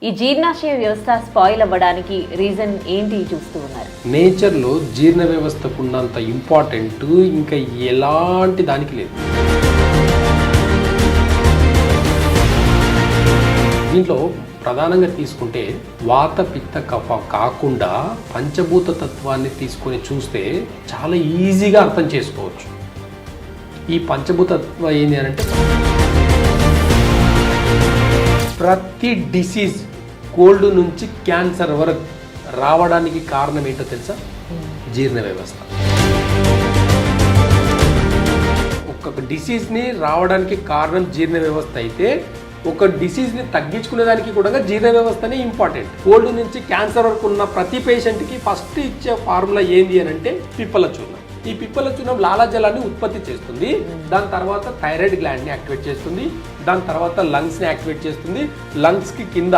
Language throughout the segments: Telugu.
ఈ జీర్ణాశయ వ్యవస్థ స్పాయిల్ అవ్వడానికి రీజన్ ఏంటి చూస్తూ ఉన్నారు? నేచర్లో జీర్ణ వ్యవస్థకు ఉన్నంత ఇంపార్టెంట్ ఇంకా ఎలాంటి దానికి లేదు. దీంట్లో ప్రధానంగా తీసుకుంటే వాత పిత్త కఫ కాకుండా పంచభూత తత్వాన్ని తీసుకొని చూస్తే చాలా ఈజీగా అర్థం చేసుకోవచ్చు. ఈ పంచభూత తత్వం ఏంటి అని అంటే ప్రతి డిసీజ్ కోల్డ్ నుంచి క్యాన్సర్ వరకు రావడానికి కారణం ఏంటో తెలుసా? జీర్ణ వ్యవస్థ. ఒక్కొక్క డిసీజ్ని రావడానికి కారణం జీర్ణ వ్యవస్థ అయితే ఒక డిసీజ్ని తగ్గించుకునేదానికి కూడా జీర్ణ వ్యవస్థనే ఇంపార్టెంట్. కోల్డ్ నుంచి క్యాన్సర్ వరకు ఉన్న ప్రతి పేషెంట్కి ఫస్ట్ ఇచ్చే ఫార్ములా ఏంది అని అంటే పిప్పల చూర్ణం. ఈ పిప్పల చూర్ణం లాలాజలాన్ని ఉత్పత్తి చేస్తుంది. దాని తర్వాత థైరాయిడ్ గ్లాండ్ని యాక్టివేట్ చేస్తుంది. దాని తర్వాత లంగ్స్ని యాక్టివేట్ చేస్తుంది. లంగ్స్కి కింద.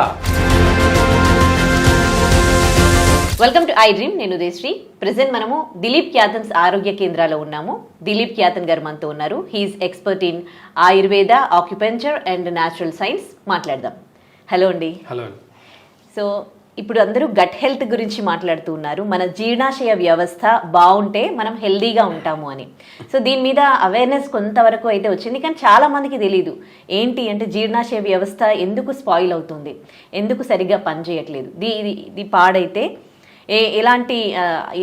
Welcome to I dream. నేను ఉదయశ్రీ. ప్రెసెంట్ మనము దిలీప్ క్యాథన్స్ ఆరోగ్య కేంద్రాలో ఉన్నాము. దిలీప్ క్యాథన్ గారు మనతో ఉన్నారు. He is expert in Ayurveda, acupuncture and natural science. మాట్లాడదాం. హలో అండి. హలో. సో ఇప్పుడు అందరూ గట్ హెల్త్ గురించి మాట్లాడుతూ ఉన్నారు. మన జీర్ణాశయ వ్యవస్థ బాగుంటే మనం హెల్దీగా ఉంటాము అని. సో దీని మీద అవేర్నెస్ కొంతవరకు అయితే వచ్చింది, కానీ చాలా మందికి తెలియదు ఏంటి అంటే జీర్ణాశయ వ్యవస్థ ఎందుకు స్పాయిల్ అవుతుంది, ఎందుకు సరిగ్గా పనిచేయట్లేదు, ఇది పాడైతే ఎలాంటి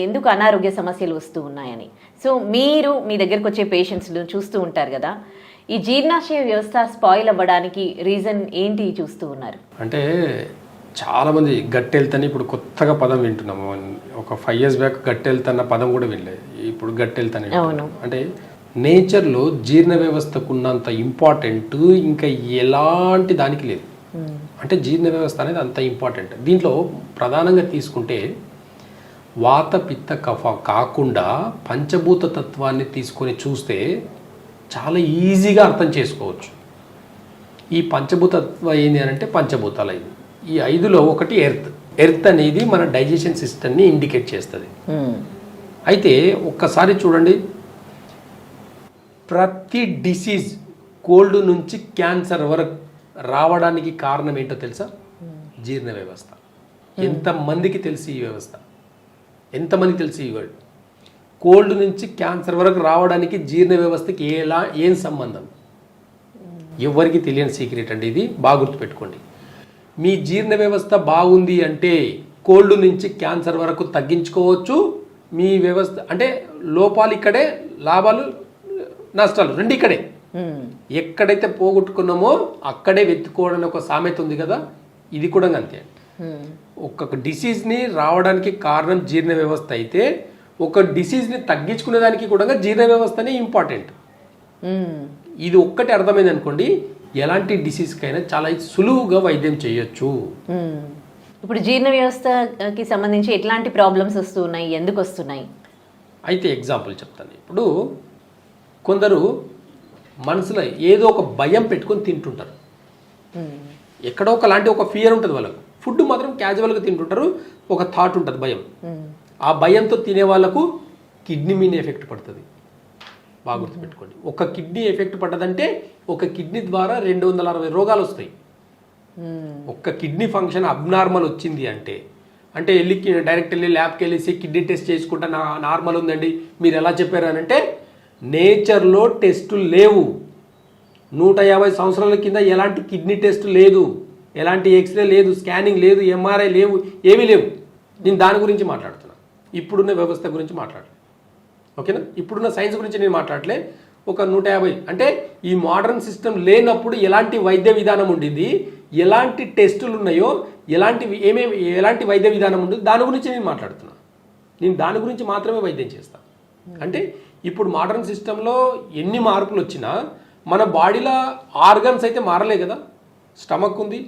ఎందుకు అనారోగ్య సమస్యలు వస్తూ ఉన్నాయని. సో మీరు మీ దగ్గరకు వచ్చే పేషెంట్స్ను చూస్తూ ఉంటారు కదా, ఈ జీర్ణాశయ వ్యవస్థ స్పాయిల్ అవ్వడానికి రీజన్ ఏంటి చూస్తూ ఉన్నారు? అంటే చాలామంది గట్ హెల్త్ అని ఇప్పుడు కొత్తగా పదం వింటున్నాము. ఒక 5 years బ్యాక్ గట్ హెల్త్ అన్న పదం కూడా వినలేదు. ఇప్పుడు గట్ హెల్త్ అని. అంటే నేచర్లో జీర్ణ వ్యవస్థకు ఉన్నంత ఇంపార్టెంట్ ఇంకా ఎలాంటి దానికి లేదు. అంటే జీర్ణ వ్యవస్థ అనేది అంత ఇంపార్టెంట్. దీంట్లో ప్రధానంగా తీసుకుంటే వాత పిత్త కఫ కాకుండా పంచభూత తత్వాన్ని తీసుకొని చూస్తే చాలా ఈజీగా అర్థం చేసుకోవచ్చు. ఈ పంచభూత తత్వం ఏంటి అని అంటే పంచభూతాలు 5. ఈ 5లో ఒకటి ఎర్త్. ఎర్త్ అనేది మన డైజెషన్ సిస్టమ్ని ఇండికేట్ చేస్తుంది. అయితే ఒక్కసారి చూడండి, ప్రతి డిసీజ్ కోల్డ్ నుంచి క్యాన్సర్ వరకు రావడానికి కారణం ఏంటో తెలుసా? జీర్ణ వ్యవస్థ. ఎంతమందికి తెలిసి ఈ వ్యవస్థ? ఎంతమందికి తెలిసి ఈ వర్డ్? కోల్డ్ నుంచి క్యాన్సర్ వరకు రావడానికి జీర్ణ వ్యవస్థకి ఏం సంబంధం? ఎవరికి తెలియని సీక్రెట్ అండి ఇది. బాగా గుర్తుపెట్టుకోండి. మీ జీర్ణ వ్యవస్థ బాగుంది అంటే కోల్డ్ నుంచి క్యాన్సర్ వరకు తగ్గించుకోవచ్చు. మీ వ్యవస్థ అంటే లోపాలు ఇక్కడే, లాభాలు నష్టాలు రెండు ఇక్కడే. ఎక్కడైతే పోగొట్టుకున్నామో అక్కడే వెతుక్కోవడానికి ఒక సామెత ఉంది కదా, ఇది కూడా అంతే. ఒక్కొక్క డిసీజ్ని రావడానికి కారణం జీర్ణ వ్యవస్థ అయితే ఒక డిసీజ్ని తగ్గించుకునేదానికి కూడా జీర్ణ వ్యవస్థనే ఇంపార్టెంట్. ఇది ఒక్కటి అర్థమైంది అనుకోండి, ఎలాంటి డిసీజ్కైనా చాలా సులువుగా వైద్యం చేయొచ్చు. ఇప్పుడు జీర్ణ వ్యవస్థకి సంబంధించి ఎట్లాంటి ప్రాబ్లమ్స్ వస్తున్నాయి, ఎందుకు వస్తున్నాయి? అయితే ఎగ్జాంపుల్ చెప్తాను. ఇప్పుడు కొందరు మనసులో ఏదో ఒక భయం పెట్టుకొని తింటుంటారు. ఎక్కడో ఒకలాంటి ఒక ఫియర్ ఉంటుంది వాళ్ళకు. ఫుడ్ మాత్రం క్యాజువల్గా తింటుంటారు. ఒక థాట్ ఉంటుంది, భయం. ఆ భయంతో తినే వాళ్ళకు కిడ్నీ మీద ఎఫెక్ట్ పడుతుంది. బాగా గుర్తుపెట్టుకోండి. ఒక కిడ్నీ ఎఫెక్ట్ పడ్డదంటే ఒక కిడ్నీ ద్వారా 260 రోగాలు వస్తాయి. ఒక్క కిడ్నీ ఫంక్షన్ అబ్నార్మల్ వచ్చింది అంటే డైరెక్ట్ వెళ్ళి ల్యాబ్కి వెళ్ళేసి కిడ్నీ టెస్ట్ చేసుకుంటా నార్మల్ ఉందండి మీరు ఎలా చెప్పారు అని అంటే, నేచర్లో టెస్టులు లేవు. 150 సంవత్సరాల కింద ఎలాంటి కిడ్నీ టెస్ట్ లేదు, ఎలాంటి ఎక్స్రే లేదు, స్కానింగ్ లేదు, ఎంఆర్ఐ లేవు, ఏమీ లేవు. నేను దాని గురించి మాట్లాడుతున్నా, ఇప్పుడున్న వ్యవస్థ గురించి మాట్లాడలే. ఓకేనా? ఇప్పుడున్న సైన్స్ గురించి నేను మాట్లాడలే. ఒక 150 అంటే ఈ మోడర్న్ సిస్టమ్ లేనప్పుడు ఎలాంటి వైద్య విధానం ఉండింది, ఎలాంటి టెస్టులు ఉన్నాయో, ఎలాంటి వైద్య విధానం ఉండదు, దాని గురించి నేను మాట్లాడుతున్నా. నేను దాని గురించి మాత్రమే వైద్యం చేస్తాను. అంటే ఇప్పుడు మోడర్న్ సిస్టంలో ఎన్ని మార్పులు వచ్చినా మన బాడీలో ఆర్గన్స్ అయితే మారలే కదా. స్టమక్ ఉంది,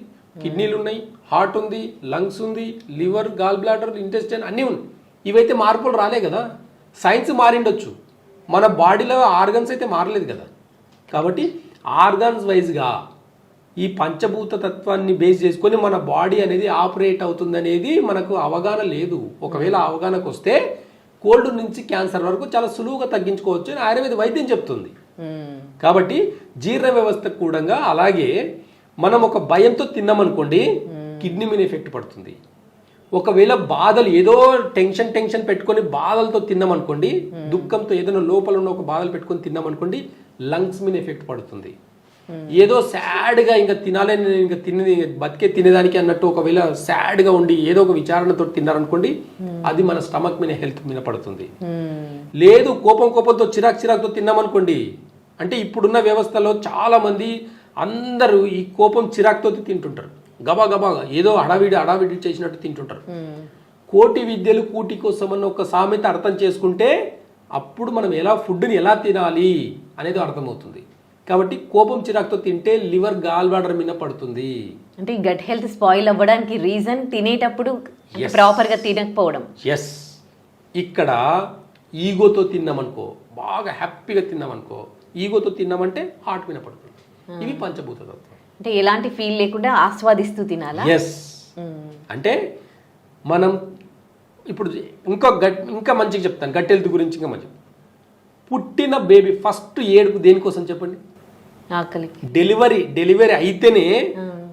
కిడ్నీలు ఉన్నాయి, హార్ట్ ఉంది, లంగ్స్ ఉంది, లివర్, గాల్ బ్లాడర్, ఇంటెస్టైన్ అన్నీ ఉన్నాయి. ఇవైతే మార్పులు రాలే కదా. సైన్స్ మారిండొచ్చు, మన బాడీలో ఆర్గన్స్ అయితే మారలేదు కదా. కాబట్టి ఆర్గన్స్ వైజ్గా ఈ పంచభూత తత్వాన్ని బేస్ చేసుకొని మన బాడీ అనేది ఆపరేట్ అవుతుంది అనేది మనకు అవగాహన లేదు. ఒకవేళ అవగాహనకు వస్తే కోల్డ్ నుంచి క్యాన్సర్ వరకు చాలా సులువుగా తగ్గించుకోవచ్చు అని ఆయుర్వేద వైద్యం చెప్తుంది. కాబట్టి జీర్ణ వ్యవస్థ కూడా అలాగే మనం ఒక భయంతో తిన్నామనుకోండి కిడ్నీ మీద ఎఫెక్ట్ పడుతుంది. ఒకవేళ బాధలు ఏదో టెన్షన్ పెట్టుకొని బాధలతో తిన్నామనుకోండి, దుఃఖంతో ఏదైనా లోపల ఉన్న ఒక బాధలు పెట్టుకొని తిన్నామనుకోండి, లంగ్స్ మీద ఎఫెక్ట్ పడుతుంది. ఏదో సాడ్గా ఇంకా తినాలని ఇంకా బతికే తినేదానికి అన్నట్టు ఒకవేళ సాడ్గా ఉండి ఏదో ఒక విచారణతో తిన్నారనుకోండి, అది మన స్టమక్ మీద హెల్త్ మీద పడుతుంది. లేదు కోపంతో చిరాకుతో తిన్నామనుకోండి, అంటే ఇప్పుడున్న వ్యవస్థలో చాలా మంది అందరూ ఈ కోపం చిరాకుతో తింటుంటారు, గబా ఏదో హడావిడి చేసినట్టు తింటుంటారు. కోటి విద్యలు కూటి కోసం అన్న ఒక సామెత అర్థం చేసుకుంటే అప్పుడు మనం ఫుడ్ని ఎలా తినాలి అనేది అర్థమవుతుంది. కాబట్టి కోపం చిరాకుతో తింటే లివర్ గాల్ బ్లాడర్ మీద పడుతుంది. అంటే గట్ హెల్త్ స్పాయిల్ అవ్వడానికి రీజన్ తినేటప్పుడు ప్రాపర్గా తినకపోవడం. ఎస్, ఇక్కడ ఈగోతో తిన్నామనుకో, బాగా హ్యాపీగా తిన్నామనుకో, ఈగోతో తిన్నామంటే హార్ట్ మీద పడుతుంది. ఇవి పంచభూత తత్వం. అంటే ఎలాంటి ఫీల్ లేకుండా ఆస్వాదిస్తూ తినాలా? ఎస్, అంటే మనం ఇప్పుడు ఇంకా మంచిగా చెప్తాను గట్ హెల్త్ గురించి. ఇంకా మంచి పుట్టిన బేబీ ఫస్ట్ ఏడుపు దేనికోసం చెప్పండి? ఆకలికి. డెలివరీ అయితేనే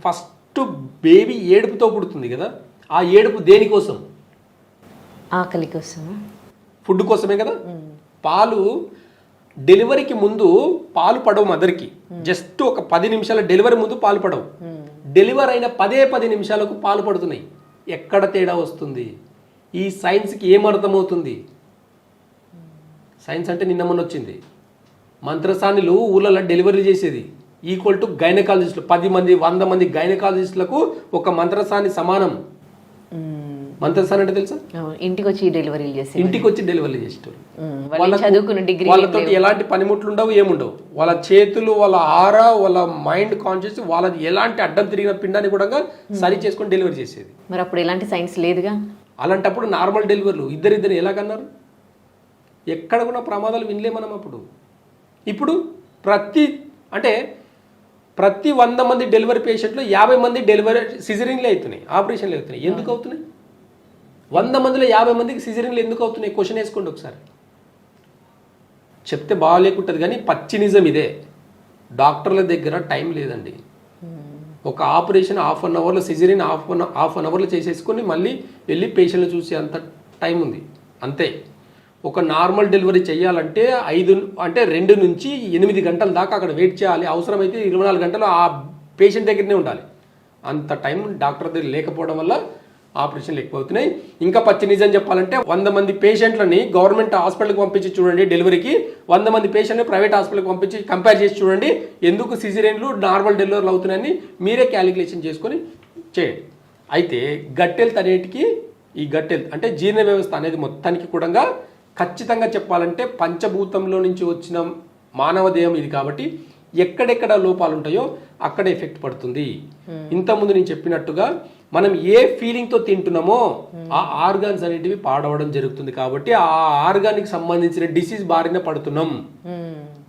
ఫస్ట్ బేబీ ఏడుపుతో పుడుతుంది కదా. ఆ ఏడుపు దేనికోసం? ఆకలి కోసం, ఫుడ్ కోసమే కదా. పాలు డెలివరీకి ముందు పాలు పడవు మదర్కి. జస్ట్ ఒక 10 నిమిషాల డెలివరీ ముందు పాలు పడవు. డెలివరీ అయిన 10 నిమిషాలకు పాలు పడుతున్నాయి. ఎక్కడ తేడా వస్తుంది? ఈ సైన్స్కి ఏమర్థమవుతుంది? సైన్స్ అంటే నిన్న మొన్న వచ్చింది. మంత్రసానిలు ఊళ్ళలో డెలివరీ చేసేది ఈక్వల్ టు గైనకాలజిస్టులు. 10 మంది 100 మంది గైనకాలజిస్టులకు ఒక మంత్రసాని సమానం. మంత్రసాని అంటే తెలుసా? ఇంటికి వచ్చి డెలివరీ చేసేటోళ్ళు. వాళ్ళతో ఎలాంటి పనిముట్లు ఉండవు, ఏముండవు. వాళ్ళ చేతులు, వాళ్ళ ఆరా, వాళ్ళ మైండ్ కాన్షియస్, వాళ్ళది ఎలాంటి అడ్డం తిరిగిన పిండాన్ని కూడా సరి చేసుకొని డెలివరీ చేసేది. మరి అప్పుడు ఎలాంటి సైన్స్ లేదుగా. అలాంటప్పుడు నార్మల్ డెలివరీలు ఇద్దరు ఎలాగన్నారు? ఎక్కడ కూడా ప్రమాదాలు వినలే మనం అప్పుడు. ఇప్పుడు ప్రతి 100 మంది డెలివరీ పేషెంట్లు 50 మంది డెలివరీ సిజరింగ్లే అవుతున్నాయి, ఆపరేషన్లు అవుతున్నాయి. ఎందుకు అవుతున్నాయి? 100 మందిలో 50 మందికి సిజరింగ్లు ఎందుకు అవుతున్నాయి? క్వశ్చన్ వేసుకోండి ఒకసారి. చెప్తే బాగాలేకుంటుంది కానీ పచ్చి నిజం ఇదే. డాక్టర్ల దగ్గర టైం లేదండి. ఒక ఆపరేషన్ 1/2 అవర్లో, సిజరీన్ 1/2 అవర్లో చేసేసుకొని మళ్ళీ వెళ్ళి పేషెంట్లు చూసే అంత టైం ఉంది, అంతే. ఒక నార్మల్ డెలివరీ చేయాలంటే 2 నుంచి 8 గంటల దాకా అక్కడ వెయిట్ చేయాలి. అవసరమైతే 24 గంటలు ఆ పేషెంట్ దగ్గరనే ఉండాలి. అంత టైం డాక్టర్ దగ్గర లేకపోవడం వల్ల ఆపరేషన్లు ఎక్కువ అవుతున్నాయి. ఇంకా పచ్చి నిజం చెప్పాలంటే 100 మంది పేషెంట్లని గవర్నమెంట్ హాస్పిటల్కి పంపించి చూడండి డెలివరీకి, 100 మంది పేషెంట్ని ప్రైవేట్ హాస్పిటల్కి పంపించి కంపేర్ చేసి చూడండి ఎందుకు సిజరీన్లు నార్మల్ డెలివరీలు అవుతున్నాయని మీరే క్యాలిక్యులేషన్ చేసుకొని చేయండి. అయితే గట్ హెల్త్ అనేటికి, ఈ గట్ హెల్త్ అంటే జీర్ణ వ్యవస్థ అనేది మొత్తానికి కూడా ఖచ్చితంగా చెప్పాలంటే పంచభూతంలో నుంచి వచ్చిన మానవ దేహం ఇది. కాబట్టి ఎక్కడెక్కడ లోపాలు ఉంటాయో అక్కడ ఎఫెక్ట్ పడుతుంది. ఇంతకుముందు నేను చెప్పినట్టుగా మనం ఏ ఫీలింగ్తో తింటున్నామో ఆ ఆర్గాన్స్ అనేటివి పాడవడం జరుగుతుంది. కాబట్టి ఆ ఆర్గానికి సంబంధించిన డిసీజ్ బారిన పడుతున్నాం.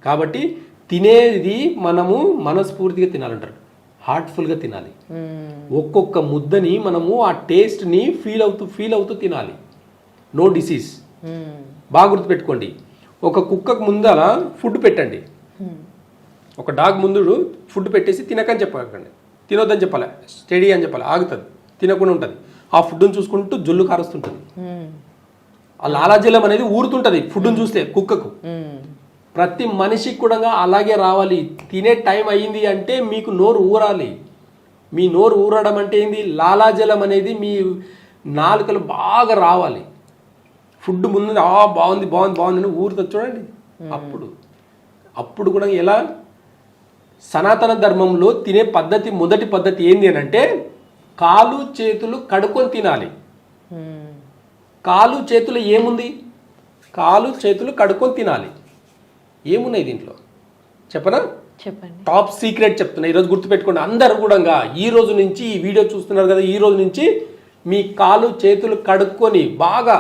కాబట్టి తినేది మనము మనస్ఫూర్తిగా తినాలంటారు, హార్ట్ఫుల్గా తినాలి. ఒక్కొక్క ముద్దని మనము ఆ టేస్ట్ని ఫీల్ అవుతూ తినాలి. No disease. బాగా గుర్తుపెట్టుకోండి. ఒక కుక్కకు ముందర ఫుడ్ పెట్టండి, ఒక డాగ్ ముందు ఫుడ్ పెట్టేసి తినకని చెప్పకండి, తినొద్దని చెప్పాలి, స్టడీ అని చెప్పాలి, ఆగుతుంది, తినకుండా ఉంటుంది. ఆ ఫుడ్ని చూసుకుంటూ జొల్లు కారుస్తుంటుంది. ఆ లాలాజలం అనేది ఊరుతుంటుంది ఫుడ్ని చూస్తే కుక్కకు. ప్రతి మనిషికి కూడా అలాగే రావాలి. తినే టైం అయ్యింది అంటే మీకు నోరు ఊరాలి. మీ నోరు ఊరడం అంటే ఏంది? లాలాజలం అనేది మీ నాలుకలు బాగా రావాలి. ఫుడ్ ముందు బాగుంది అని ఊరుతుంది చూడండి. అప్పుడు కూడా ఎలా? సనాతన ధర్మంలో తినే పద్ధతి, మొదటి పద్ధతి ఏంది అని అంటే కాలు చేతులు కడుక్కొని తినాలి. కాలు చేతులు ఏముంది? కాలు చేతులు కడుక్కొని తినాలి. ఏమున్నాయి దీంట్లో చెప్పనా? చెప్పండి. టాప్ సీక్రెట్ చెప్తున్నా, ఈరోజు గుర్తుపెట్టుకోండి అందరూ కూడా. ఈ రోజు నుంచి ఈ వీడియో చూస్తున్నారు కదా, ఈ రోజు నుంచి మీ కాలు చేతులు కడుక్కొని బాగా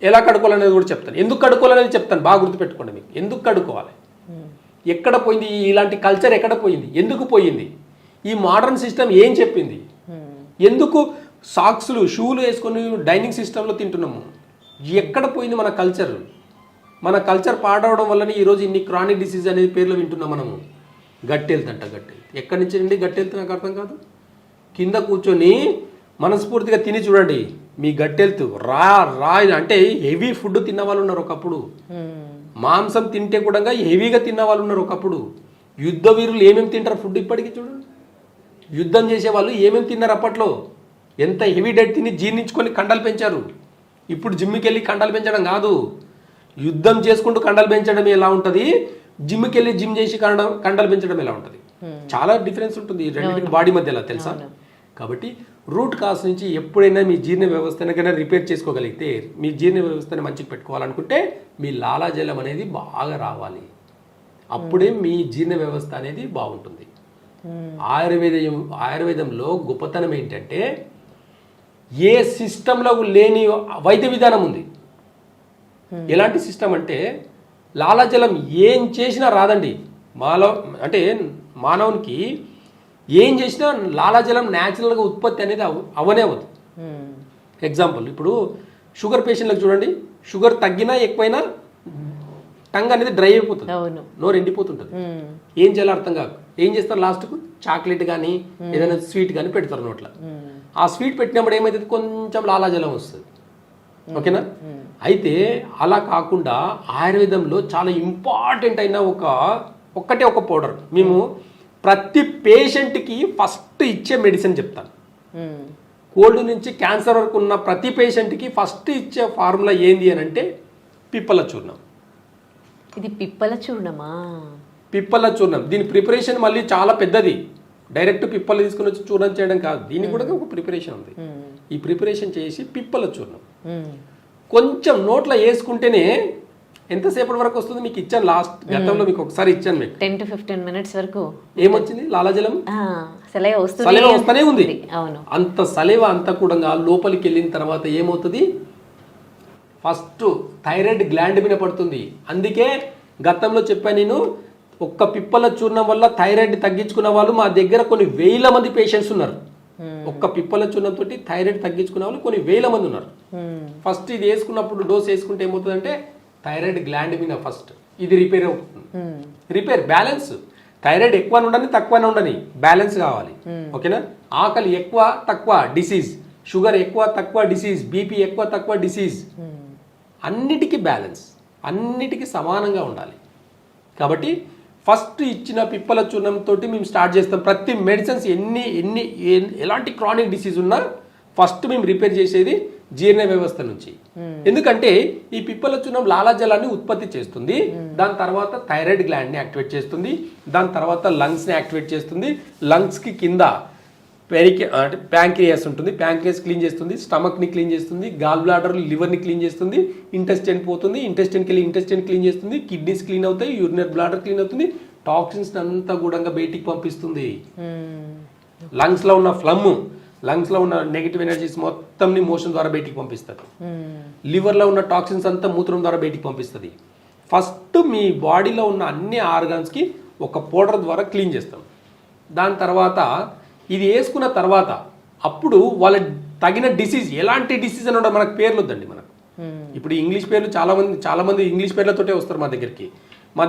ఎలా కడుక్కోవాలనేది కూడా చెప్తాను. ఎందుకు కడుక్కోవాలనేది చెప్తాను, బాగా గుర్తుపెట్టుకోండి. మీకు ఎందుకు కడుక్కోవాలి, ఎక్కడ పోయింది ఇలాంటి కల్చర్, ఎక్కడ పోయింది, ఎందుకు పోయింది, ఈ మోడర్న్ సిస్టమ్ ఏం చెప్పింది, ఎందుకు సాక్స్లు షూలు వేసుకొని డైనింగ్ సిస్టంలో తింటున్నాము, ఎక్కడ పోయింది మన కల్చర్? మన కల్చర్ పాడవడం వల్లనే ఈరోజు ఇన్ని క్రానిక్ డిసీజ్ అనేది పేర్లు వింటున్నాం మనము. గట్ హెల్త్ అంట. గట్ హెల్త్ ఎక్కడి నుంచి అండి? గట్ హెల్త్ నాకు అర్థం కాదు. కింద కూర్చొని మనస్ఫూర్తిగా తిని చూడండి, మీ గట్ హెల్త్ రా అంటే హెవీ ఫుడ్ తిన్న వాళ్ళు ఉన్నారు ఒకప్పుడు. మాంసం తింటే కూడా హెవీగా తిన్న వాళ్ళు ఉన్నారు ఒకప్పుడు. యుద్ధ వీరులు ఏమేమి తింటారు ఫుడ్ ఇప్పటికీ చూడండి. యుద్ధం చేసే వాళ్ళు ఏమేమి తిన్నారు అప్పట్లో, ఎంత హెవీ డైట్ తిని జీర్ణించుకొని కండలు పెంచారు. ఇప్పుడు జిమ్కి వెళ్ళి కండలు పెంచడం కాదు, యుద్ధం చేసుకుంటూ కండలు పెంచడం ఎలా ఉంటుంది, జిమ్కి వెళ్ళి జిమ్ చేసి కండలు పెంచడం ఎలా ఉంటుంది. చాలా డిఫరెన్స్ ఉంటుంది రెండింటికి బాడీ మధ్యలో, తెలుసా? కాబట్టి రూట్ కాజ్ నుంచి ఎప్పుడైనా మీ జీర్ణ వ్యవస్థను కన్నా రిపేర్ చేసుకోగలిగితే, మీ జీర్ణ వ్యవస్థను మంచిగా పెట్టుకోవాలనుకుంటే మీ లాలాజలం అనేది బాగా రావాలి. అప్పుడే మీ జీర్ణ వ్యవస్థ అనేది బాగుంటుంది. ఆయుర్వేదంలో గొప్పతనం ఏంటంటే ఏ సిస్టంలో లేని వైద్య విధానం ఉంది. ఎలాంటి సిస్టమ్ అంటే లాలాజలం ఏం చేసినా రాదండి. మానవునికి ఏం చేసినా లాలాజలం న్యాచురల్గా ఉత్పత్తి అనేది అవనే అవ్వదు. ఎగ్జాంపుల్, ఇప్పుడు షుగర్ పేషెంట్లకు చూడండి, షుగర్ తగ్గినా ఎక్కువైనా టంగ్ అనేది డ్రై అయిపోతుంది, నోరు ఎండిపోతుంటుంది. ఏం చేయాలో అర్థం కాదు. ఏం చేస్తారు? లాస్ట్కు చాక్లెట్ కానీ ఏదైనా స్వీట్ కానీ పెడతారు నోట్లో. ఆ స్వీట్ పెట్టినప్పుడు ఏమైతుంది? కొంచెం లాలాజలం వస్తుంది. ఓకేనా? అయితే అలా కాకుండా ఆయుర్వేదంలో చాలా ఇంపార్టెంట్ అయిన ఒక్కటే ఒక పౌడర్ మేము ప్రతి పేషెంట్కి ఫస్ట్ ఇచ్చే మెడిసిన్ చెప్తాను. కోల్డ్ నుంచి క్యాన్సర్ వరకు ఉన్న ప్రతి పేషెంట్కి ఫస్ట్ ఇచ్చే ఫార్ములా ఏంది అని అంటే పిప్పల చూర్ణం. ఇది పిప్పల చూర్ణమా? పిప్పల చూర్ణం. దీని ప్రిపరేషన్ మళ్ళీ చాలా పెద్దది. డైరెక్ట్ పిప్పలు తీసుకుని వచ్చి చూర్ణం చేయడం కాదు, దీనికి కూడా ఒక ప్రిపరేషన్ ఉంది. ఈ ప్రిపరేషన్ చేసి పిప్పల చూర్ణం కొంచెం నోట్లో వేసుకుంటేనే ఎంతసేపటి వరకు వస్తుంది మీకు ఇచ్చాను. లాస్ట్ గతంలో మీకు ఒకసారి ఇచ్చాను, మీకు 10 to 15 minutes వరకు ఏమొచ్చింది? లాలాజలం సలైవా వస్తూనే ఉంది. అంత సలైవా అంతా కూడా లోపలికి వెళ్ళిన తర్వాత ఏమవుతుంది? ఫస్ట్ థైరాయిడ్ గ్లాండ్ మీద పడుతుంది. అందుకే గతంలో చెప్పాను నేను, ఒక్క పిప్పల చూర్ణం వల్ల థైరాయిడ్ తగ్గించుకున్న వాళ్ళు మా దగ్గర కొన్ని వేల మంది పేషెంట్స్ ఉన్నారు. ఒక్క పిప్పల చూర్ణం తోటి థైరాయిడ్ తగ్గించుకున్న వాళ్ళు కొన్ని వేల మంది ఉన్నారు. ఫస్ట్ ఇది వేసుకున్నప్పుడు డోస్ వేసుకుంటే ఏమవుతుందంటే థైరాయిడ్ గ్లాండ్ మీద ఫస్ట్ ఇది రిపేర్ అవుతుంది. Repair balance. థైరాయిడ్ ఎక్కువ ఉండని తక్కువనే ఉండని బ్యాలెన్స్ కావాలి. ఓకేనా? ఆకలి ఎక్కువ తక్కువ డిసీజ్, షుగర్ ఎక్కువ తక్కువ డిసీజ్, బీపీ ఎక్కువ తక్కువ డిసీజ్, అన్నిటికీ బ్యాలెన్స్, అన్నిటికీ సమానంగా ఉండాలి. కాబట్టి ఫస్ట్ ఇచ్చిన పిప్పల చూర్ణం తోటి మేము స్టార్ట్ చేస్తాం. ప్రతి మెడిసిన్స్ ఎలాంటి క్రానిక్ డిసీజ్ ఉన్నా ఫస్ట్ మేము రిపేర్ చేసేది జీర్ణ వ్యవస్థ నుంచి. ఎందుకంటే ఈ పిప్పల చూర్ణం లాలాజలాన్ని ఉత్పత్తి చేస్తుంది, దాని తర్వాత థైరాయిడ్ గ్లాండ్ని యాక్టివేట్ చేస్తుంది, దాని తర్వాత లంగ్స్ని యాక్టివేట్ చేస్తుంది. లంగ్స్కి కింద ప్యాంక్రియాస్ ఉంటుంది, ప్యాంక్రియాస్ క్లీన్ చేస్తుంది, స్టమక్ని క్లీన్ చేస్తుంది, గాల్ బ్లాడర్ లివర్ని క్లీన్ చేస్తుంది, ఇంటెస్టైన్ పోతుంది, ఇంటెస్టైన్కి వెళ్ళి ఇంటెస్టైన్ క్లీన్ చేస్తుంది, కిడ్నీస్ క్లీన్ అవుతాయి, యూరినరీ బ్లాడర్ క్లీన్ అవుతుంది, టాక్సిన్స్ అంతా కూడా బయటికి పంపిస్తుంది. లంగ్స్లో ఉన్న ఫ్లమ్, లంగ్స్లో ఉన్న నెగిటివ్ ఎనర్జీస్ మొత్తంని మోషన్ ద్వారా బయటికి పంపిస్తుంది. లివర్లో ఉన్న టాక్సిన్స్ అంతా మూత్రం ద్వారా బయటికి పంపిస్తుంది. ఫస్ట్ మీ బాడీలో ఉన్న అన్ని ఆర్గాన్స్కి ఒక పౌడర్ ద్వారా క్లీన్ చేస్తాం. దాని తర్వాత ఇది వేసుకున్న తర్వాత అప్పుడు వాళ్ళ తగిన డిసీజ్, ఎలాంటి డిసీజ్ అని ఉండదు, మనకు పేర్లు వద్దండి. మనకు ఇప్పుడు ఇంగ్లీష్ పేర్లు చాలా మంది ఇంగ్లీష్ పేర్లతోటే వస్తారు మా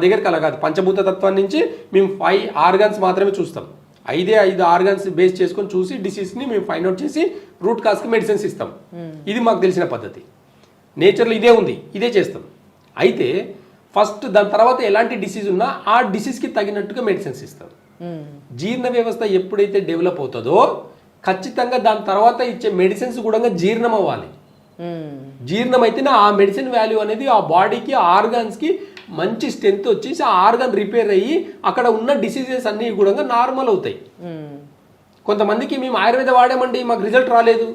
దగ్గరికి అలా కాదు. పంచభూత తత్వం నుంచి మేము 5 ఆర్గాన్స్ మాత్రమే చూస్తాం. 5 ఆర్గాన్స్ బేస్ చేసుకొని చూసి డిసీజ్ని మేము ఫైండ్ అవుట్ చేసి రూట్ కాజ్కి మెడిసిన్స్ ఇస్తాం. ఇది మాకు తెలిసిన పద్ధతి. నేచర్లో ఇదే ఉంది, ఇదే చేస్తాం. అయితే ఫస్ట్ దాని తర్వాత ఎలాంటి డిసీజ్ ఉన్నా ఆ డిసీజ్కి తగినట్టుగా మెడిసిన్స్ ఇస్తాం. జీర్ణ వ్యవస్థ ఎప్పుడైతే డెవలప్ అవుతుందో ఖచ్చితంగా దాని తర్వాత ఇచ్చే మెడిసిన్స్ కూడా జీర్ణం అవ్వాలి. జీర్ణం అయితేనే ఆ మెడిసిన్ వాల్యూ అనేది ఆ బాడీకి, ఆర్గాన్స్కి మంచి స్ట్రెంత్ వచ్చేసి ఆ ఆర్గాన్ రిపేర్ అయ్యి అక్కడ ఉన్న డిసీజెస్ అన్నీ కూడా నార్మల్ అవుతాయి. కొంతమందికి మేము ఆయుర్వేద వాడామండి మాకు రిజల్ట్ రాలేదు.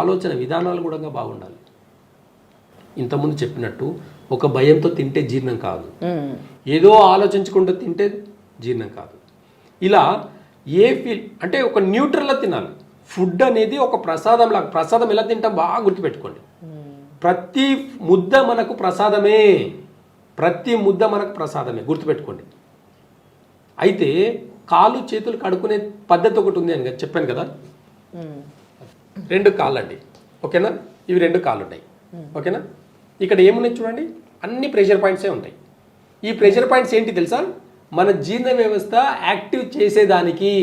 ఆలోచన విధానాలు కూడా బాగుండాలి. ఇంతకుముందు చెప్పినట్టు ఒక భయంతో తింటే జీర్ణం కాదు, ఏదో ఆలోచించుకుంటూ తింటే జీర్ణం కాదు. ఇలా అంటే ఒక న్యూట్రల్లో తినాలి. ఫుడ్ అనేది ఒక ప్రసాదం లాగా. ప్రసాదం ఎలా తింటాం బాగా గుర్తుపెట్టుకోండి. ప్రతి ముద్ద మనకు ప్రసాదమే, గుర్తుపెట్టుకోండి. అయితే కాళ్ళు చేతులు కడుక్కునే పద్ధతి ఒకటి ఉంది అని చెప్పాను కదా. 2 కాళ్ళు అండి, ఓకేనా? ఇవి 2 కాళ్ళు ఉంటాయి, ఓకేనా? ఇక్కడ ఏమున్నాయి చూడండి, అన్ని ప్రెషర్ పాయింట్సే ఉంటాయి. ఈ ప్రెషర్ పాయింట్స్ ఏంటి తెలుసా? మన జీర్ణ వ్యవస్థ యాక్టివ్ చేసేదానికి,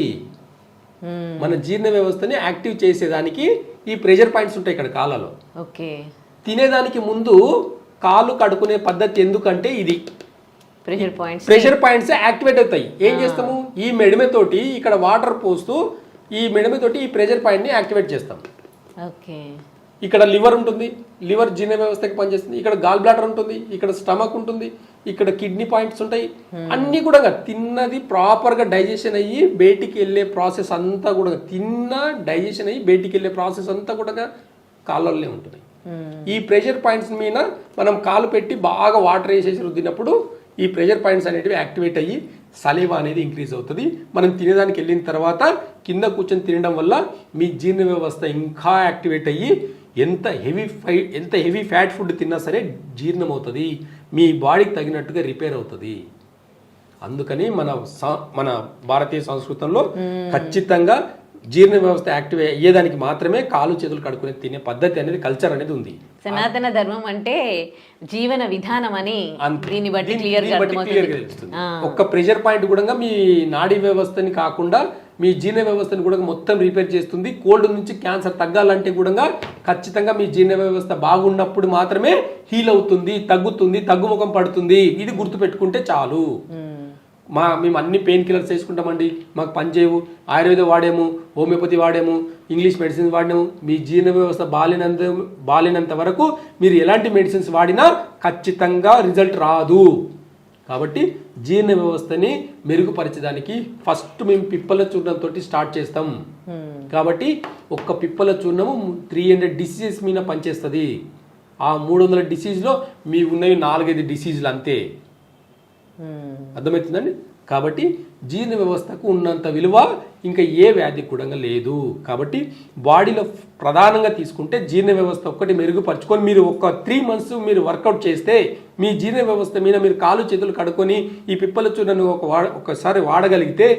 మన జీర్ణ వ్యవస్థని యాక్టివ్ చేసేదానికి ఈ ప్రెషర్ పాయింట్స్ ఉంటాయి ఇక్కడ కాళ్ళలో. ఓకే. తినేదానికి ముందు కాళ్ళు కడుక్కునే పద్ధతి ఎందుకంటే ఇది ప్రెషర్ పాయింట్స్ యాక్టివేట్ అవుతాయి. ఏం చేస్తాము, ఈ మెడమెతోటి ఇక్కడ వాటర్ పోస్తూ ఈ మెడమెతోటి ఈ ప్రెషర్ పాయింట్ ని యాక్టివేట్ చేస్తాం. ఓకే. ఇక్కడ లివర్ ఉంటుంది, లివర్ జీర్ణ వ్యవస్థకి పనిచేస్తుంది. ఇక్కడ గాల్ బ్లాడర్ ఉంటుంది, ఇక్కడ స్టమక్ ఉంటుంది, ఇక్కడ కిడ్నీ పాయింట్స్ ఉంటాయి. అన్ని కూడా తిన్నది ప్రాపర్ గా డైజెషన్ అయ్యి బయటికి వెళ్ళే ప్రాసెస్ అంతా కూడా, తిన్న డైజెషన్ అయ్యి బయటికి వెళ్ళే ప్రాసెస్ అంతా కూడా కాళ్ళల్లో ఉంటుంది. ఈ ప్రెషర్ పాయింట్స్ మీద మనం కాలు పెట్టి బాగా వాటర్ వేసేసి రుద్దినప్పుడు ఈ ప్రెషర్ పాయింట్స్ అనేటివి యాక్టివేట్ అయ్యి సలీవా అనేది ఇంక్రీజ్ అవుతుంది. మనం తినేదానికి వెళ్ళిన తర్వాత కింద కూర్చొని తినడం వల్ల మీ జీర్ణ వ్యవస్థ ఇంకా యాక్టివేట్ అయ్యి ఎంత హెవీ ఫ్యాట్ ఫుడ్ తిన్నా సరే జీర్ణం అవుతుంది, మీ బాడీకి తగినట్టుగా రిపేర్ అవుతుంది. అందుకని మన భారతీయ సంస్కృతంలో ఖచ్చితంగా జీర్ణ వ్యవస్థ యాక్టివ్ అయ్యేదానికి మాత్రమే కాలు చేతులు కడుక్కునే తినే పద్ధతి అనేది, కల్చర్ అనేది ఉంది. సనాతన ధర్మం అంటే జీవన విధానం అని దీన్ని బట్టి క్లియర్ గా తెలుస్తుంది. ఒక్క ప్రెషర్ పాయింట్ కూడా మీ నాడీ వ్యవస్థని కాకుండా మీ జీర్ణ వ్యవస్థని కూడా మొత్తం రిపేర్ చేస్తుంది. కోల్డ్ నుంచి క్యాన్సర్ తగ్గాలంటే కూడా ఖచ్చితంగా మీ జీర్ణ వ్యవస్థ బాగున్నప్పుడు మాత్రమే హీల్ అవుతుంది, తగ్గుతుంది, తగ్గుముఖం పడుతుంది. ఇది గుర్తుపెట్టుకుంటే చాలు. మేము అన్ని పెయిన్ కిల్లర్స్ వేసుకుంటామండి, మాకు పనిచేయవు, ఆయుర్వేదం వాడాము, హోమియోపతి వాడాము, ఇంగ్లీష్ మెడిసిన్స్ వాడాము. మీ జీర్ణ వ్యవస్థ బాలినంత వరకు మీరు ఎలాంటి మెడిసిన్స్ వాడినా ఖచ్చితంగా రిజల్ట్ రాదు. కాబట్టి జీర్ణ వ్యవస్థని మెరుగుపరచడానికి ఫస్ట్ మేము పిప్పల చూర్ణంతో స్టార్ట్ చేస్తాం. కాబట్టి ఒక్క పిప్పల చూర్ణము 300 డిసీజెస్ మీద పనిచేస్తుంది. ఆ 300 డిసీజ్లో మీ ఉన్నవి 4-5 డిసీజులు అంతే. అర్థమవుతుందండి? కాబట్టి జీర్ణ వ్యవస్థకు ఉన్నంత విలువ ఇంకా ఏ వ్యాధికి కూడా లేదు. కాబట్టి బాడీలో ప్రధానంగా తీసుకుంటే జీర్ణ వ్యవస్థ ఒక్కటి మెరుగుపరుచుకొని మీరు ఒక 3 months మీరు వర్కౌట్ చేస్తే మీ జీర్ణ వ్యవస్థ మీద మీరు కాలు చేతులు కడుక్కొని ఈ పిప్పల చూడను ఒకసారి వాడగలిగితే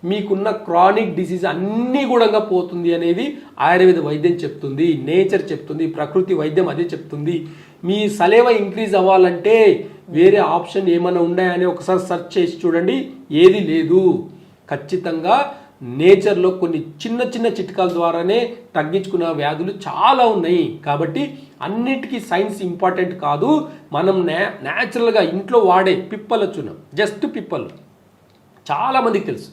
మీకున్న క్రానిక్ డిసీజ్ అన్నీ కూడా పోతుంది అనేది ఆయుర్వేద వైద్యం చెప్తుంది, నేచర్ చెప్తుంది, ప్రకృతి వైద్యం అదే చెప్తుంది. మీ సలేవ ఇంక్రీజ్ అవ్వాలంటే వేరే ఆప్షన్ ఏమైనా ఉన్నాయని ఒకసారి సెర్చ్ చేసి చూడండి, ఏది లేదు. ఖచ్చితంగా నేచర్లో కొన్ని చిన్న చిన్న చిట్కాల ద్వారానే తగ్గించుకున్న వ్యాధులు చాలా ఉన్నాయి. కాబట్టి అన్నిటికీ సైన్స్ ఇంపార్టెంట్ కాదు. మనం న్యాచురల్గా ఇంట్లో వాడే పిప్పల చూర్ణం, జస్ట్ పిప్పలు చాలా మందికి తెలుసు,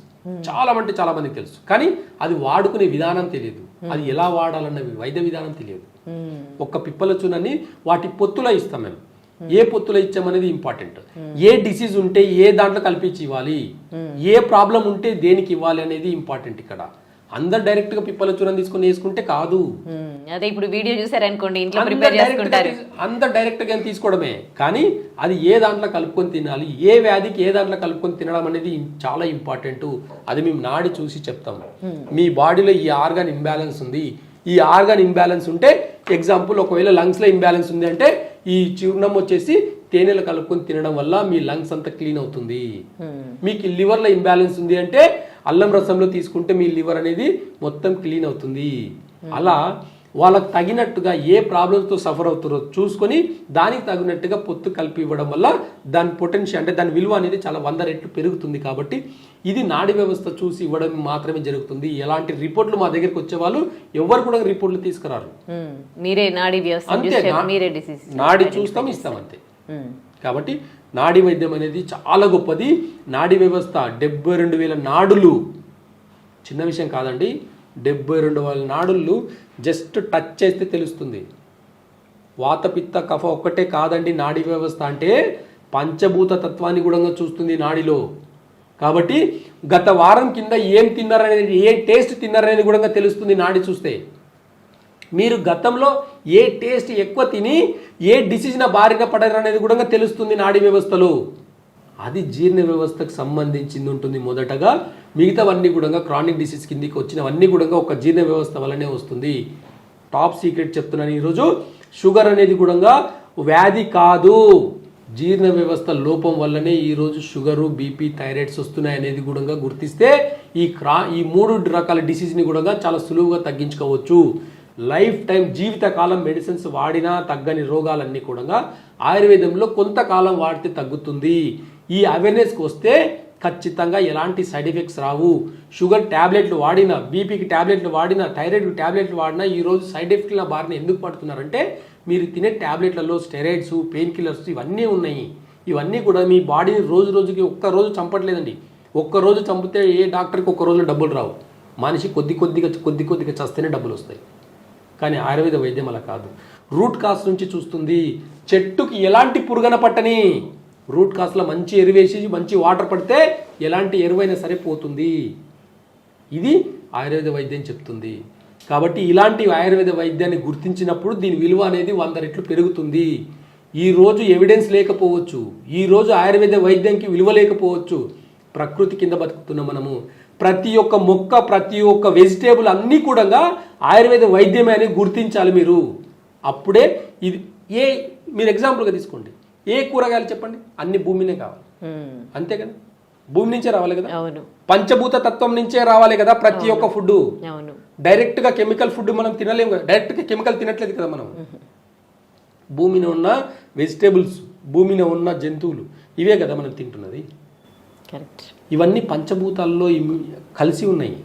చాలా మందికి తెలుసు. కానీ అది వాడుకునే విధానం తెలియదు, అది ఎలా వాడాలన్న వైద్య విధానం తెలియదు. ఒక్క పిప్పల చూర్ణాన్ని వాటి పొత్తులో ఇస్తాం మేము. ఏ పొత్తులో ఇచ్చామనేది ఇంపార్టెంట్. ఏ డిసీజ్ ఉంటే ఏ దాంట్లో కల్పించి ఇవ్వాలి, ఏ ప్రాబ్లం ఉంటే దేనికి ఇవ్వాలి అనేది ఇంపార్టెంట్. ఇక్కడ అందరు డైరెక్ట్ గా పిప్పల చూర్ణం తీసుకొని వేసుకుంటే కాదు. అదే ఇప్పుడు వీడియో చూసారనుకోండి, ఇంట్లో ప్రిపేర్ చేసుకుంటారు, అందరు డైరెక్ట్ గా తీసుకోవడమే. కానీ అది ఏ దాంట్లో కలుపుకొని తినాలి, ఏ వ్యాధికి ఏ దాంట్లో కలుపుకొని తినడం అనేది చాలా ఇంపార్టెంట్. అది మేము నాడి చూసి చెప్తాము. మీ బాడీలో ఈ ఆర్గాన్ ఇంబ్యాలెన్స్ ఉంది, ఈ ఆర్గాన్ ఇంబ్యాలెన్స్ ఉంటే, ఎగ్జాంపుల్ ఒకవేళ లంగ్స్ లో ఇంబ్యాలెన్స్ ఉంది అంటే ఈ చూర్ణం వచ్చేసి తేనెలు కలుపుకొని తినడం వల్ల మీ లంగ్స్ అంతా క్లీన్ అవుతుంది. మీకు లివర్ లో ఇంబ్యాలెన్స్ ఉంది అంటే అల్లం రసంలో తీసుకుంటే మీ లివర్ అనేది మొత్తం క్లీన్ అవుతుంది. అలా వాళ్ళకు తగినట్టుగా ఏ ప్రాబ్లమ్స్తో సఫర్ అవుతారో చూసుకొని దానికి తగినట్టుగా పొత్తు కలిపి ఇవ్వడం వల్ల దాని పొటెన్షియల్ అంటే దాని విలువ అనేది చాలా 100 రెట్లు పెరుగుతుంది. కాబట్టి ఇది నాడీ వ్యవస్థ చూసి ఇవ్వడం మాత్రమే జరుగుతుంది. ఎలాంటి రిపోర్ట్లు మా దగ్గరికి వచ్చే వాళ్ళు ఎవరు కూడా రిపోర్ట్లు తీసుకురారు. మీరే నాడీ వ్యవస్థ నాడీ చూస్తాం, ఇస్తాం అంతే. కాబట్టి నాడీ వైద్యం అనేది చాలా గొప్పది. నాడీ వ్యవస్థ 72,000 నాడులు చిన్న విషయం కాదండి. 72,000 నాడులు జస్ట్ టచ్ చేస్తే తెలుస్తుంది. వాత పిత్త కఫ ఒక్కటే కాదండి నాడీ వ్యవస్థ అంటే, పంచభూత తత్వాన్ని కూడా చూస్తుంది నాడిలో. కాబట్టి గత వారం కింద ఏం తిన్నారనేది, ఏ టేస్ట్ తిన్నారనేది కూడా తెలుస్తుంది నాడి చూస్తే. మీరు గతంలో ఏ టేస్ట్ ఎక్కువ తిని ఏ డిసీజ్న బారిన పడారు అనేది కూడా తెలుస్తుంది నాడీ వ్యవస్థలో. అది జీర్ణ వ్యవస్థకు సంబంధించింది ఉంటుంది మొదటగా. మిగతావన్నీ కూడా క్రానిక్ డిసీజ్ కిందికి వచ్చినవన్నీ కూడా ఒక జీర్ణ వ్యవస్థ వల్లనే వస్తుంది. టాప్ సీక్రెట్ చెప్తున్నాను ఈరోజు, షుగర్ అనేది కూడా వ్యాధి కాదు, జీర్ణ వ్యవస్థ లోపం వల్లనే ఈరోజు షుగరు, బీపీ, థైరాయిడ్స్ వస్తున్నాయి అనేది కూడా గుర్తిస్తే ఈ 3 రకాల డిసీజ్ని కూడా చాలా సులువుగా తగ్గించుకోవచ్చు. లైఫ్ టైం జీవితకాలం మెడిసిన్స్ వాడినా తగ్గని రోగాలన్నీ కూడా ఆయుర్వేదంలో కొంతకాలం వాడితే తగ్గుతుంది. ఈ అవేర్నెస్కి వస్తే ఖచ్చితంగా ఎలాంటి సైడ్ ఎఫెక్ట్స్ రావు. షుగర్ ట్యాబ్లెట్లు వాడినా, బీపీకి ట్యాబ్లెట్లు వాడినా, థైరాయిడ్కి ట్యాబ్లెట్లు వాడినా ఈరోజు సైడ్ ఎఫెక్ట్ల బారిన ఎందుకు పడుతున్నారంటే మీరు తినే ట్యాబ్లెట్లలో స్టెరాయిడ్స్, పెయిన్ కిల్లర్స్ ఇవన్నీ ఉన్నాయి. ఇవన్నీ కూడా మీ బాడీని రోజు రోజుకి ఒక్కరోజు చంపట్లేదండి. ఒక్కరోజు చంపితే ఏ డాక్టర్కి ఒక్క రోజులో డబ్బులు రావు. మనిషి కొద్ది కొద్దిగా చస్తేనే డబ్బులు వస్తాయి. కానీ ఆయుర్వేద వైద్యం అలా కాదు. రూట్ కాస్ నుంచి చూస్తుంది. చెట్టుకి ఎలాంటి పురుగన పట్టని రూట్ కాస్లో మంచి ఎరువేసి మంచి వాటర్ పడితే ఎలాంటి ఎరువైనా సరే పోతుంది. ఇది ఆయుర్వేద వైద్యం చెప్తుంది. కాబట్టి ఇలాంటి ఆయుర్వేద వైద్యాన్ని గుర్తించినప్పుడు దీని విలువ అనేది 100 రెట్లు పెరుగుతుంది. ఈరోజు ఎవిడెన్స్ లేకపోవచ్చు, ఈరోజు ఆయుర్వేద వైద్యంకి విలువ లేకపోవచ్చు. ప్రకృతి కింద బతుకుతున్న మనము ప్రతి ఒక్క మొక్క, ప్రతి ఒక్క వెజిటేబుల్ అన్నీ కూడా ఆయుర్వేద వైద్యమే అని గుర్తించాలి మీరు. అప్పుడే ఇది మీరు ఎగ్జాంపుల్గా తీసుకోండి. ఏ కూరగాయలు చెప్పండి, అన్ని భూమినే కావాలి, అంతే కదా, భూమి నుంచే రావాలి కదా, పంచభూత తత్వం నుంచే రావాలి కదా ప్రతి ఒక్క ఫుడ్. డైరెక్ట్గా కెమికల్ ఫుడ్ మనం తినలేము కదా, డైరెక్ట్గా కెమికల్ తినట్లేదు కదా మనం. భూమిలో ఉన్న వెజిటేబుల్స్, భూమిలో ఉన్న జంతువులు ఇవే కదా మనం తింటున్నది. ఇవన్నీ పంచభూతాల్లో కలిసి ఉన్నాయి,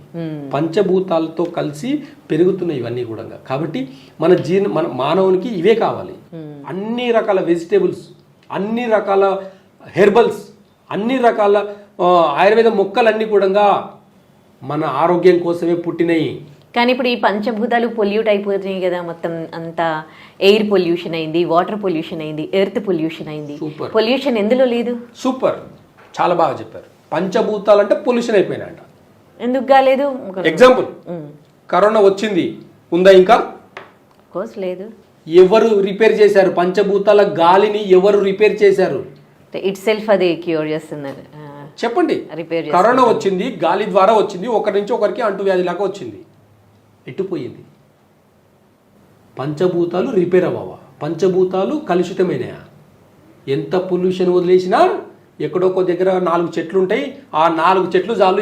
పంచభూతాలతో కలిసి పెరుగుతున్నాయి ఇవన్నీ కూడా. కాబట్టి మన మానవునికి ఇవే కావాలి. అన్ని రకాల వెజిటేబుల్స్, అన్ని రకాల హెర్బల్స్, అన్ని రకాల ఆయుర్వేద మొక్కలన్నీ కూడా మన ఆరోగ్యం కోసమే పుట్టినాయి. కానీ ఇప్పుడు ఈ పంచభూతాలు పొల్యూట్ అయిపోతున్నాయి కదా, మొత్తం అంతా ఎయిర్ పొల్యూషన్ అయింది, వాటర్ పొల్యూషన్ అయింది, ఎర్త్ పొల్యూషన్ అయింది. పొల్యూషన్ ఎందులో లేదు? సూపర్, చాలా బాగా చెప్పారు. పంచభూతాలు అంటే పొల్యూషన్ అయిపోయినాయంట. ఎందుకు కాలేదు? ఎగ్జాంపుల్, కరోనా వచ్చింది, ఉందా ఇంకా? కోర్స్ లేదు. ఎవరు రిపేర్ చేశారు? పంచభూతాల గాలిని ఎవరు రిపేర్ చేశారు? ఇట్ సెల్ఫ్ అది క్యూర్ చేస్తున్నారు. చెప్పండి. కరోనా వచ్చింది, గాలి ద్వారా వచ్చింది, ఒకరి నుంచి ఒకరికి అంటువ్యాధి లాగా వచ్చింది, ఎట్టుపోయింది. పంచభూతాలు రిపేర్ అవ్వవా? పంచభూతాలు కలుషితమైనయా? ఎంత పొల్యూషన్ వదిలేసినా ఎక్కడో ఒక దగ్గర 4 చెట్లు ఉంటాయి, ఆ 4 చెట్లు చాలు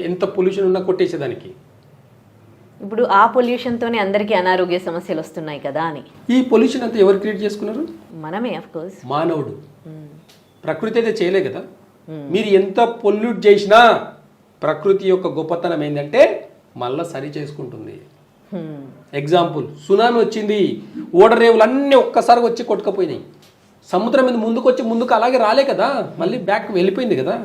ఎంత పొల్యూషన్ ఉన్నా కొట్టేసేదానికి. ఇప్పుడు ఆ పొల్యూషన్తోనే అందరికీ అనారోగ్య సమస్యలు వస్తున్నాయి కదా అని. ఈ పొల్యూషన్ అంతా ఎవరు క్రియేట్ చేసుకున్నారు? మనమే, ఆఫ్ కోర్స్, మానవుడు. ప్రకృతి అయితే చేయలే కదా. మీరు ఎంత పొల్యూట్ చేసినా ప్రకృతి యొక్క గొప్పతనం ఏంటంటే మళ్ళా సరి చేసుకుంటుంది. ఎగ్జాంపుల్, సునామీ వచ్చింది, ఓడరేవులు అన్నీ ఒక్కసారి వచ్చి కొట్టుకపోయినాయి. సముద్రం మీద ముందుకు అలాగే రాలే కదా, మళ్ళీ బ్యాక్ వెళ్ళిపోయింది కదా.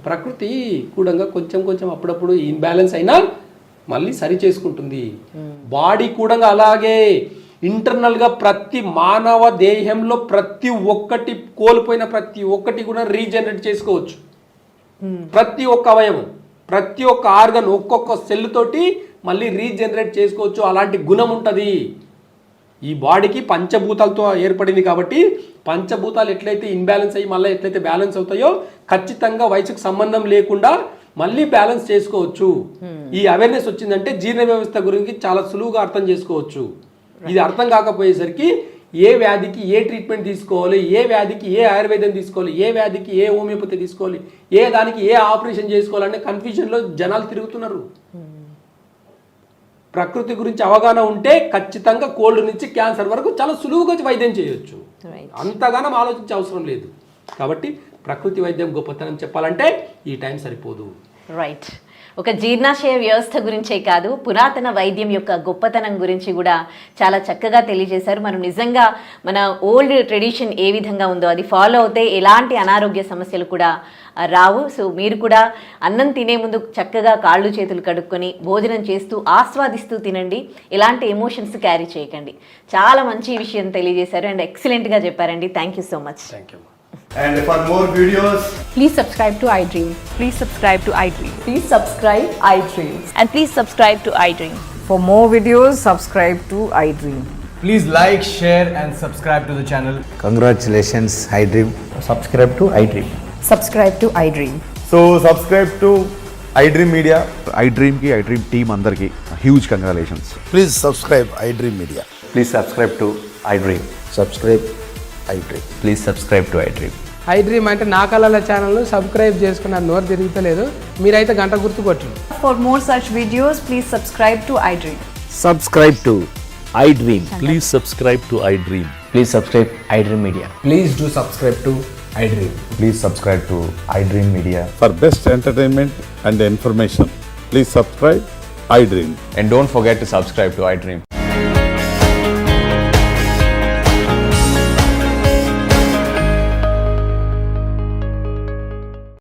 ప్రకృతి కూడా కొంచెం అప్పుడప్పుడు ఇన్బ్యాలెన్స్ అయినా మళ్ళీ సరి చేసుకుంటుంది. బాడీ కూడా అలాగే ఇంటర్నల్గా ప్రతి మానవ దేహంలో ప్రతి ఒక్కటి కోల్పోయిన ప్రతి ఒక్కటి కూడా రీజనరేట్ చేసుకోవచ్చు. ప్రతి ఒక్క అవయవం, ప్రతి ఒక్క ఆర్గన్, ఒక్కొక్క సెల్ తోటి మళ్ళీ రీజనరేట్ చేసుకోవచ్చు. అలాంటి గుణం ఉంటుంది ఈ బాడీకి. పంచభూతాలతో ఏర్పడింది కాబట్టి పంచభూతాలు ఎట్లయితే ఇన్బ్యాలెన్స్ అయ్యి మళ్ళీ ఎట్లయితే బ్యాలెన్స్ అవుతాయో ఖచ్చితంగా వయసుకు సంబంధం లేకుండా మళ్ళీ బ్యాలెన్స్ చేసుకోవచ్చు. ఈ అవేర్నెస్ వచ్చిందంటే జీర్ణ వ్యవస్థ గురించి చాలా సులువుగా అర్థం చేసుకోవచ్చు. ఇది అర్థం కాకపోయేసరికి ఏ వ్యాధికి ఏ ట్రీట్మెంట్ తీసుకోవాలి, ఏ వ్యాధికి ఏ ఆయుర్వేదం తీసుకోవాలి, ఏ వ్యాధికి ఏ హోమియోపతి తీసుకోవాలి, ఏ దానికి ఏ ఆపరేషన్ చేసుకోవాలనే కన్ఫ్యూజన్లో జనాలు తిరుగుతున్నారు. ప్రకృతి గురించి అవగాహన ఉంటే ఖచ్చితంగా కోల్డ్ నుంచి క్యాన్సర్ వరకు చాలా సులువుగా వైద్యం చేయొచ్చు. అంతగానం ఆలోచించే అవసరం లేదు. కాబట్టి ప్రకృతి వైద్యం గొప్పతనం చెప్పాలంటే ఈ టైం సరిపోదు. రైట్. ఒక జీర్ణాశయ వ్యవస్థ గురించే కాదు, పురాతన వైద్యం యొక్క గొప్పతనం గురించి కూడా చాలా చక్కగా తెలియజేశారు. మనం నిజంగా మన ఓల్డ్ ట్రెడిషన్ ఏ విధంగా ఉందో అది ఫాలో అవుతే ఎలాంటి అనారోగ్య సమస్యలు కూడా రావు. సో మీరు కూడా అన్నం తినే ముందు చక్కగా కాళ్ళు చేతులు కడుక్కొని భోజనం చేస్తూ ఆస్వాదిస్తూ తినండి. ఎలాంటి ఎమోషన్స్ క్యారీ చేయకండి. చాలా మంచి విషయం తెలియజేశారు అండ్ ఎక్సలెంట్గా చెప్పారండి. Thank you so much. Thank you. And for more videos, please subscribe to iDream. Please subscribe to iDream. Please subscribe iDream. And please subscribe to iDream. For more videos, subscribe to iDream. please like, share and subscribe to the channel. Congratulations, iDream. Subscribe to iDream. Subscribe to iDream. So subscribe to iDream Media. iDream ki iDream team andarki huge congratulations. Please subscribe iDream Media. Please subscribe to iDream. Subscribe iDream. Please subscribe to iDream. iDream అంటే నా కళల ఛానల్ను సబ్స్క్రైబ్ చేసుకున్న నోరు తిరుగుతలేదు, మీరైతే గంట గుర్తు కొట్టండి. For more such videos, please subscribe to iDream. Subscribe to iDream. Please subscribe to iDream. Please subscribe iDream Media. Please do subscribe to iDream. Please subscribe to iDream Media. For best entertainment and information, please subscribe iDream. And don't forget to subscribe to iDream.